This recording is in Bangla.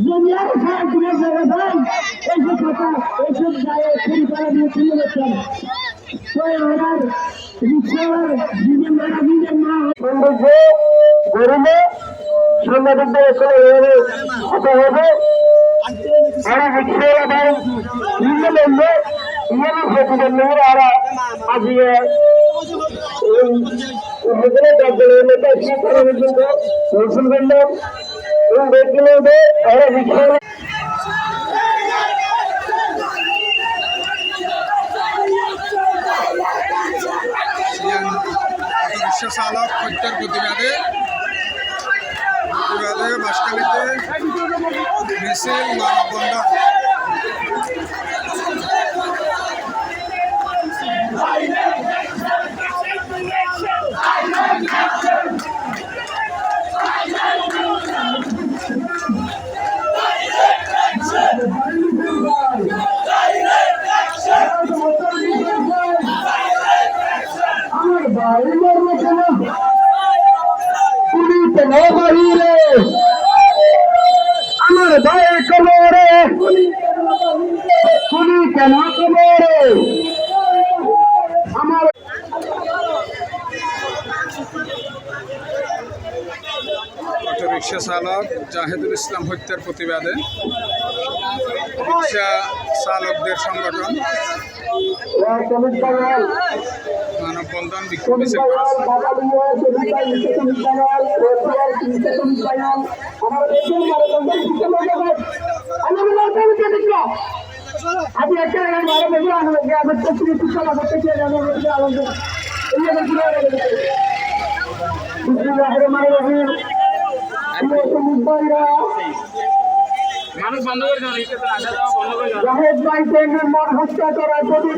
দুনিয়ার সারা দিনের জায়গায় এইসব কথা এইসব জায়গায় চুরি করে দিয়ে চলে গেছেন। আমার রিক্সাওয়ালার নিজের মারা নিজের মা সৌন্দর্য গরিবে সাংবাদিকদের এখানে এভাবে হতে হবে। আর রিক্সাওয়ালা ভাই নিজে বললে ইয়ে সেতুদের মেয়েরা আরা আজিয়ে দশজনের মতো ঠিক করার জন্য রসুন করলাম এবং দেখলে আরা রিক্সাওয়ালা রিক্সা চালক হত্যার প্রতিবাদে বাঁশখালীতে মিছিল মানববন্ধন। আমার ভাই কবরে তুমি কেন কবরে আমার অটোরিক্সা চালক জাহেদুল ইসলাম হত্যার প্রতিবাদে রিক্সা চালকদের সংগঠন মানববন্ধন বিক্ষোভ মিছিল মানুষ বন্ধ করে